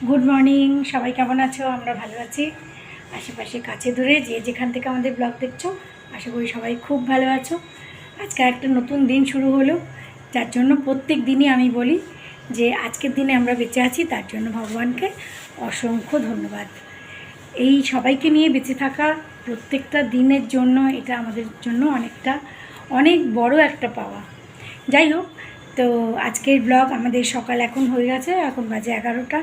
Good morning, সবাই কেমন আছো? আমরা ভালো আছি। আশেপাশে কাছে দূরে যে যেখান থেকে আমাদের ব্লগ দেখছো, আশা করি সবাই খুব ভালো আছো। আজকে একটা নতুন দিন শুরু হলো, যার জন্য প্রত্যেক দিনই আমি বলি যে আজকের দিনে আমরা বেঁচে আছি, তার জন্য ভগবানকে অসংখ্য ধন্যবাদ। এই সবাইকে নিয়ে বেঁচে থাকা প্রত্যেকটা দিনের জন্য এটা আমাদের জন্য অনেক বড় একটা পাওয়া। যাই হোক, তো আজকের ব্লগ আমাদের সকাল এখন হয়ে গেছে, এখন বাজে 11টা।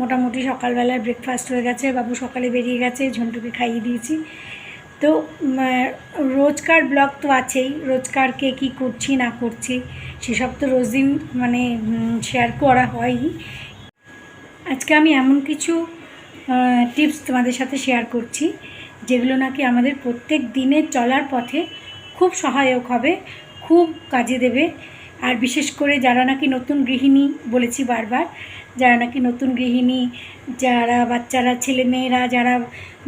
মোটামুটি সকালবেলায় ব্রেকফাস্ট হয়ে গেছে, বাবু সকালে বেরিয়ে গেছে, ঝন্টুকে খাইয়ে দিয়েছি। তো রোজকার ব্লগ তো আছেই, রোজকার কে কী করছি না করছি সেসব তো রোজ দিন শেয়ার করা হয়ই। আজকে আমি এমন কিছু টিপস তোমাদের সাথে শেয়ার করছি যেগুলো নাকি আমাদের প্রত্যেক দিনের চলার পথে খুব সহায়ক হবে, খুব কাজে দেবে। আর বিশেষ করে যারা নাকি নতুন গৃহিণী, বলেছি বারবার, যারা নাকি নতুন গৃহিণী, যারা বাচ্চারা, ছেলেমেয়েরা যারা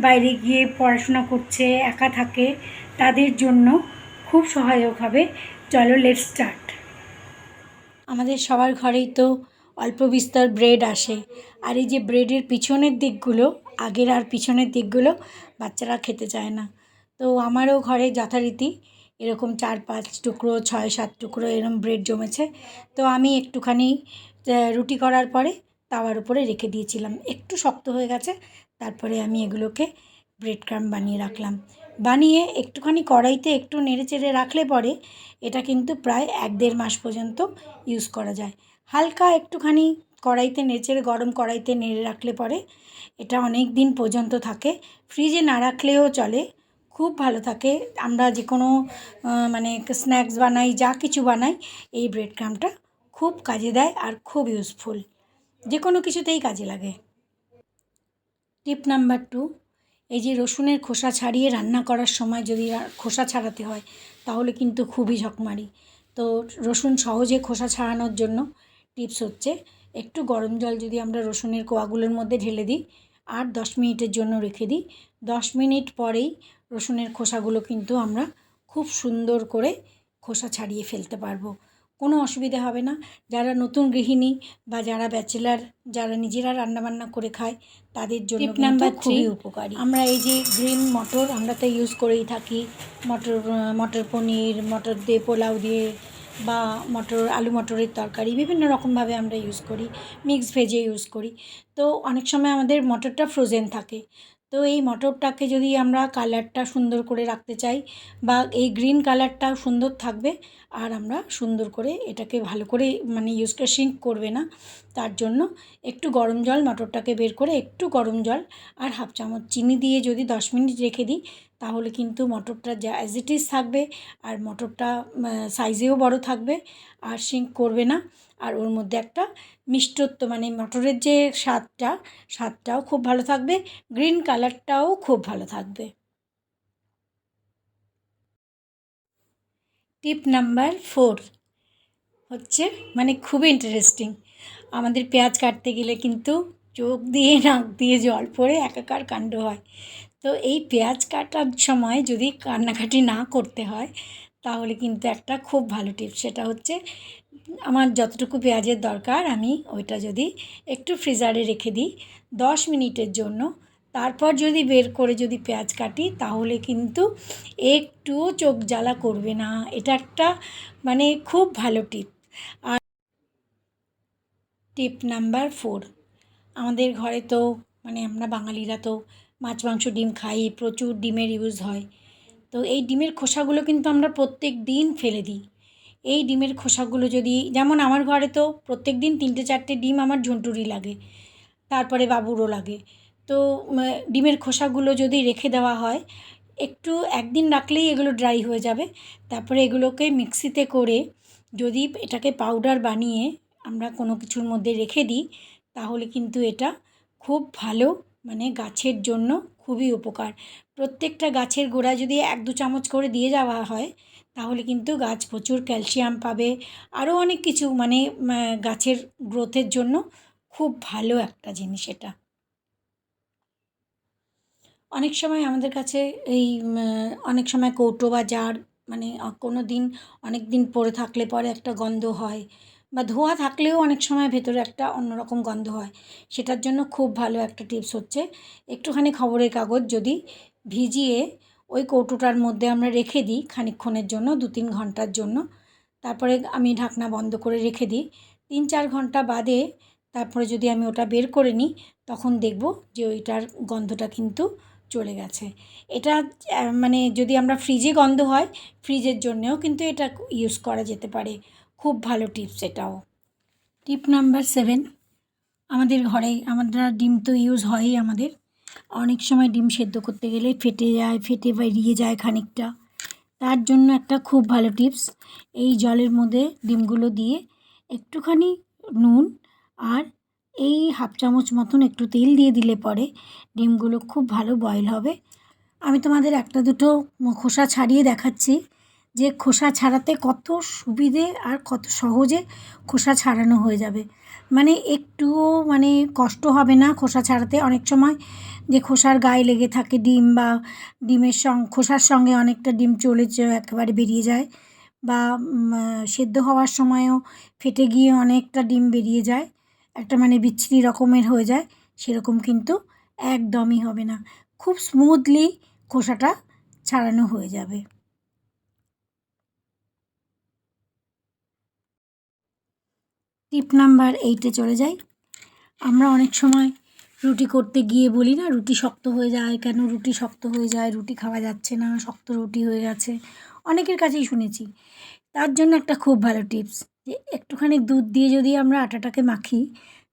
বাইরে গিয়ে পড়াশোনা করছে, একা থাকে, তাদের জন্য খুব সহায়ক হবে। চলো লেটস স্টার্ট। আমাদের সবার ঘরেই তো অল্প বিস্তর ব্রেড আসে, আর এই যে ব্রেডের পিছনের দিকগুলো, আগের আর পিছনের দিকগুলো বাচ্চারা খেতে চায় না। তো আমারও ঘরে যথারীতি এরকম 4-5 টুকরো, 6-7 টুকরো এরকম ব্রেড জমেছে। তো আমি একটুখানি রুটি করার পরে তাওয়ার উপরে রেখে দিয়েছিলাম, একটু শক্ত হয়ে গেছে। তারপরে আমি এগুলোকে ব্রেড ক্রাম্ব বানিয়ে রাখলাম। বানিয়ে একটুখানি কড়াইতে একটু নেড়ে চেড়ে রাখলে পরে এটা কিন্তু প্রায় 1-1.5 মাস পর্যন্ত ইউজ করা যায়। হালকা একটুখানি কড়াইতে নেড়ে, গরম কড়াইতে নেড়ে রাখলে পরে এটা অনেক দিন পর্যন্ত থাকে। ফ্রিজে না রাখলেও চলে, খুব ভালো থাকে। আমরা যে কোনো মানে স্ন্যাক্স বানাই, যা কিছু বানাই, এই ব্রেড ক্রাম্বটা খুব কাজে দেয় আর খুব ইউজফুল, যে কোনো কিছুতেই কাজে লাগে। টিপ নাম্বার 2, এই যে রসুনের খোসা ছাড়িয়ে রান্না করার সময় যদি খোসা ছাড়াতে হয় তাহলে কিন্তু খুবই ঝকমারি। তো রসুন সহজে খোসা ছাড়ানোর জন্য টিপস হচ্ছে, একটু গরম জল যদি আমরা রসুনের কোয়াগুলোর মধ্যে ঢেলে দিই আর 10 মিনিটের জন্য রেখে দিই, 10 মিনিট পরেই রসুনের খোসাগুলো কিন্তু আমরা খুব সুন্দর করে খোসা ছাড়িয়ে ফেলতে পারবো, কোনো অসুবিধা হবে না। যারা নতুন গৃহিণী বা যারা ব্যাচেলার, যারা নিজেরা রান্নাবান্না করে খায়, তাদের জন্য টিপ নাম্বার 3 খুবই উপকারী। আমরা এই যে গ্রিন মটর, আমরা তো ইউজ করেই থাকি। মটর পনির, মটর দিয়ে পোলাও দিয়ে, বা আলু মটরের তরকারি, বিভিন্ন রকমভাবে আমরা ইউজ করি, মিক্স ভেজে ইউজ করি। তো অনেক সময় আমাদের মটরটা ফ্রোজেন থাকে। তো এই মটরটাকে যদি আমরা কালারটা সুন্দর করে রাখতে চাই, বা এই গ্রিন কালারটাও সুন্দর থাকবে, আর আমরা সুন্দর করে এটাকে ভালো করে ইউজটা সিঙ্ক করবে না, তার জন্য একটু গরম জল, মটরটাকে বের করে একটু গরম জল আর 1/2 চামচ চিনি দিয়ে যদি 10 মিনিট রেখে দিই, তাহলে কিন্তু মটরটা যা অ্যাজ ইট ইজ থাকবে, আর মটরটা সাইজেও বড় থাকবে আর সিঙ্ক করবে না। আর ওর মধ্যে একটা মিষ্টত্ব, মটরের যে স্বাদটাও খুব ভালো থাকবে, গ্রিন কালারটাও খুব ভালো থাকবে। টিপ নাম্বার 4 হচ্ছে খুবই ইন্টারেস্টিং। আমাদের পেঁয়াজ কাটতে গেলে কিন্তু চোখ দিয়ে নাক দিয়ে জল পড়ে একাকার কাণ্ড হয়। তো এই পেঁয়াজ কাটার সময় যদি কান্নাকাটি না করতে হয়, তাহলে কিন্তু একটা খুব ভালো টিপস, সেটা হচ্ছে আমার যতটুকু পেঁয়াজের দরকার আমি ওইটা যদি একটু ফ্রিজারে রেখে দিই 10 মিনিটের জন্য, তারপর যদি বের করে যদি পেঁয়াজ কাটি, তাহলে কিন্তু একটুও চোখ জ্বালা করবে না। এটা একটা খুব ভালো টিপ। আর টিপ নাম্বার 4, আমাদের ঘরে তো আমরা বাঙালিরা তো মাছ, মাংস, ডিম খাই, প্রচুর ডিমের ইউজ হয়। তো এই ডিমের খোসাগুলো কিন্তু আমরা প্রত্যেক দিন ফেলে দিই। এই ডিমের খোসাগুলো যদি, যেমন আমার ঘরে তো প্রত্যেক দিন 3-4টে ডিম আমার ঝন্টুরই লাগে, তারপরে বাবুরও লাগে। তো ডিমের খোসাগুলো যদি রেখে দেওয়া হয়, একটু একদিন রাখলেই এগুলো ড্রাই হয়ে যাবে। তারপরে এগুলোকে মিক্সিতে করে যদি এটাকে পাউডার বানিয়ে আমরা কোনো কিছুর মধ্যে রেখে দিই, তাহলে কিন্তু এটা খুব ভালো, গাছের জন্য খুবই উপকার। প্রত্যেকটা গাছের গোড়ায় যদি 1-2 চামচ করে দিয়ে যাওয়া হয়, তাহলে কিন্তু গাছ প্রচুর ক্যালসিয়াম পাবে, আরও অনেক কিছু গাছের গ্রোথের জন্য খুব ভালো একটা জিনিস এটা। অনেক সময় আমাদের কাছে এই অনেক সময় কৌটো বা জার কোনো দিন অনেক দিন পরে থাকলে পরে একটা গন্ধ হয়, বা ধোয়া থাকলেও অনেক সময় ভেতরে একটা অন্যরকম গন্ধ হয়। সেটার জন্য খুব ভালো একটা টিপস হচ্ছে একটুখানি খবরের কাগজ যদি ভিজিয়ে ওই কৌটোটার মধ্যে আমরা রেখে দিই খানিকক্ষণের জন্য, 2-3 ঘন্টার জন্য, তারপরে আমি ঢাকনা বন্ধ করে রেখে দিই। 3-4 ঘন্টা বাদে তারপরে যদি আমি ওটা বের করে নিই, তখন দেখব যে ওইটার গন্ধটা কিন্তু চলে গেছে। এটা মানে যদি আমরা ফ্রিজে গন্ধ হয়, ফ্রিজের জন্যেও কিন্তু এটা ইউজ করা যেতে পারে। খুব ভালো টিপস এটাও। টিপ নাম্বার 7, আমাদের ঘরে আমরা ডিম তো ইউজ হয়ই আমাদের। অনেক সময় ডিম সেদ্ধ করতে গেলে ফেটে যায়, ফেটে বেরিয়ে যায় খানিকটা। তার জন্য একটা খুব ভালো টিপস, এই জলের মধ্যে ডিমগুলো দিয়ে একটুখানি নুন আর এই 1/2 চামচ মতন একটু তেল দিয়ে দিলে পরে ডিমগুলো খুব ভালো বয়েল হবে। আমি তোমাদের একটা দুটো খোসা ছাড়িয়ে দেখাচ্ছি যে খোসা ছাড়াতে কত সুবিধে আর কত সহজে খোসা ছাড়ানো হয়ে যাবে। মানে একটুও মানে কষ্ট হবে না খোসা ছাড়াতে। অনেক সময় যে খোসার গায়ে লেগে থাকে ডিম, বা ডিমের খোসার সঙ্গে অনেকটা ডিম চলে একেবারে বেরিয়ে যায়, বা সেদ্ধ হওয়ার সময়ও ফেটে গিয়ে অনেকটা ডিম বেরিয়ে যায়, একটা মানে বিচ্ছিরি রকমের হয়ে যায়। সেরকম কিন্তু একদমই হবে না, খুব স্মুথলি খোসাটা ছাড়ানো হয়ে যাবে। টিপ নাম্বার 8-এ চলে যাই। আমরা অনেক সময় রুটি করতে গিয়ে বলি না, রুটি শক্ত হয়ে যায় কেন, রুটি শক্ত হয়ে যায়, রুটি খাওয়া যাচ্ছে না, শক্ত রুটি হয়ে গেছে, অনেকের কাছেই শুনেছি। তার জন্য একটা খুব ভালো টিপস, যে একটুখানি দুধ দিয়ে যদি আমরা আটাটাকে মাখি,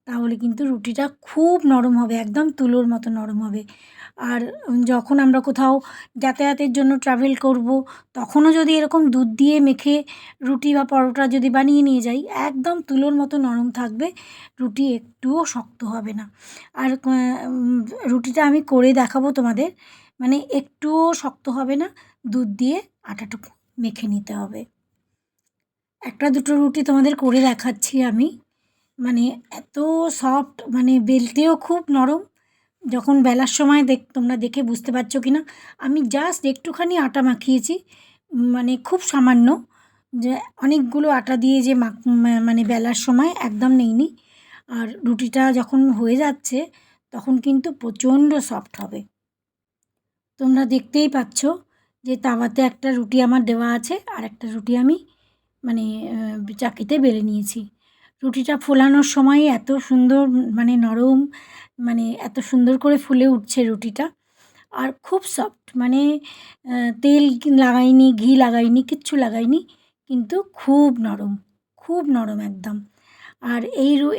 তাহলে কিন্তু রুটিটা খুব নরম হবে, একদম তুলোর মতো নরম হবে। আর যখন আমরা কোথাও যাতায়াতের জন্য ট্রাভেল করব, তখনও যদি এরকম দুধ দিয়ে মেখে রুটি বা পরোটা যদি বানিয়ে নিয়ে যাই, একদম তুলোর মতো নরম থাকবে, রুটি একটুও শক্ত হবে না। আর রুটিটা আমি করে দেখাবো তোমাদের, মানে একটুও শক্ত হবে না, দুধ দিয়ে আটাটুকু মেখে নিতে হবে। একটা দুটো রুটি তোমাদের করে দেখাচ্ছি আমি, মানে এত সফট, মানে বেলতেও খুব নরম। যখন বেলার সময় তোমরা দেখে বুঝতে পারছো কি না, আমি জাস্ট একটুখানি আটা মাখিয়েছি, মানে খুব সামান্য, যে অনেকগুলো আটা দিয়ে যে মানে বেলার সময় একদম নেইনি। আর রুটিটা যখন হয়ে যাচ্ছে তখন কিন্তু প্রচণ্ড সফট হবে। তোমরা দেখতেই পাচ্ছ যে তাওয়াতে একটা রুটি আমার দেওয়া আছে, আর একটা রুটি আমি মানে চাকিতে বেলে নিয়েছি। রুটিটা ফোলানোর সময় এত সুন্দর মানে নরম, মানে এত সুন্দর করে ফুলে উঠছে রুটিটা, আর খুব সফট, মানে তেল লাগাইনি, ঘি লাগাইনি, কিচ্ছু লাগাইনি, কিন্তু খুব নরম, খুব নরম একদম। আর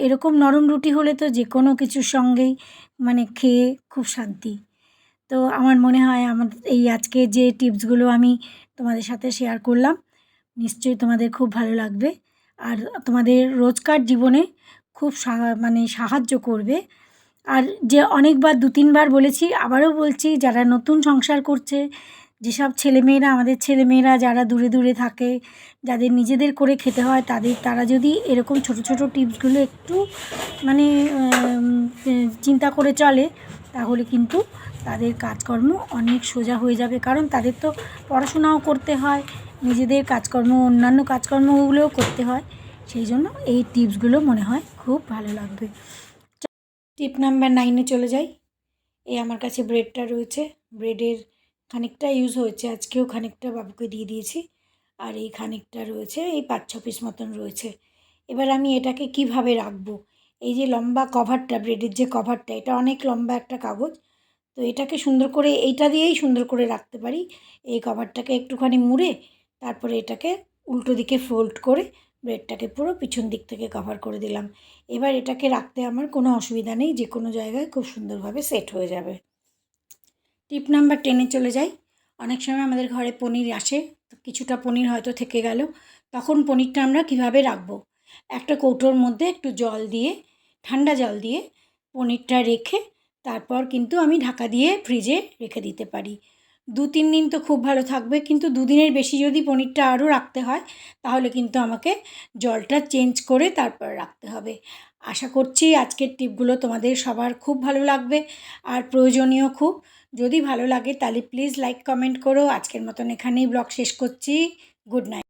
এরকম নরম রুটি হলে তো যে কোনো কিছুর সঙ্গেই মানে খেয়ে খুব শান্তি। তো আমার মনে হয় আমার এই আজকে যে টিপসগুলো আমি তোমাদের সাথে শেয়ার করলাম, নিশ্চয়ই তোমাদের খুব ভালো লাগবে, আর তোমাদের রোজকার জীবনে খুব মানে সাহায্য করবে। আর যে অনেকবার 2-3 বার বলেছি, আবারও বলছি, যারা নতুন সংসার করছে, যেসব ছেলেমেয়েরা, আমাদের ছেলেমেয়েরা যারা দূরে দূরে থাকে, যাদের নিজেদের করে খেতে হয়, তারা যদি এরকম ছোট ছোট টিপসগুলো একটু মানে চিন্তা করে চলে, তাহলে কিন্তু তাদের কাজকর্ম অনেক সোজা হয়ে যাবে। কারণ তাদের তো পড়াশোনাও করতে হয়, নিজেদের কাজকর্ম, অন্যান্য কাজকর্মগুলোও করতে হয়, সেই জন্য এই টিপসগুলো মনে হয় খুব ভালো লাগবে। টিপ নাম্বার 9-এ চলে যাই। এই আমার কাছে ব্রেডটা রয়েছে, ব্রেডের খানিকটা ইউজ হয়েছে, আজকেও খানিকটা বাবুকে দিয়ে দিয়েছি, আর এই খানিকটা রয়েছে, এই 5-6 পিস মতন রয়েছে। এবার আমি এটাকে কিভাবে রাখবো, এই যে লম্বা কভারটা, ব্রেডের যে কভারটা, এটা অনেক লম্বা একটা কাগজ, তো এটাকে সুন্দর করে এইটা দিয়েই সুন্দর করে রাখতে পারি। এই কভারটাকে একটুখানি মুড়ে তারপরে এটাকে উল্টো দিকে ফোল্ড করে ব্রেডটাকে পুরো পিছন দিক থেকে কভার করে দিলাম। এবার এটাকে রাখতে আমার কোনো অসুবিধা নেই, যে কোনো জায়গায় খুব সুন্দরভাবে সেট হয়ে যাবে। টিপ নাম্বার 10-এ চলে যাই। অনেক সময় আমাদের ঘরে পনির আসে, তো কিছুটা পনির হয়তো থেকে গেল, তখন পনিরটা আমরা কিভাবে রাখবো, একটা কৌটোর মধ্যে একটু জল দিয়ে, ঠান্ডা জল দিয়ে পনিরটা রেখে তারপর কিন্তু আমি ঢাকা দিয়ে ফ্রিজে রেখে দিতে পারি। 2-3 দিন তো খুব ভালো থাকবে, কিন্তু 2 দিনের বেশি যদি পনিরটা আরও রাখতে হয়, তাহলে কিন্তু আমাকে জলটা চেঞ্জ করে তারপর রাখতে হবে। আশা করছি আজকের টিপগুলো তোমাদের সবার খুব ভালো লাগবে আর প্রয়োজনীয় খুব। যদি ভালো লাগে তাহলে প্লিজ লাইক কমেন্ট করো। আজকের মতন এখানেই ব্লগ শেষ করছি। Good night.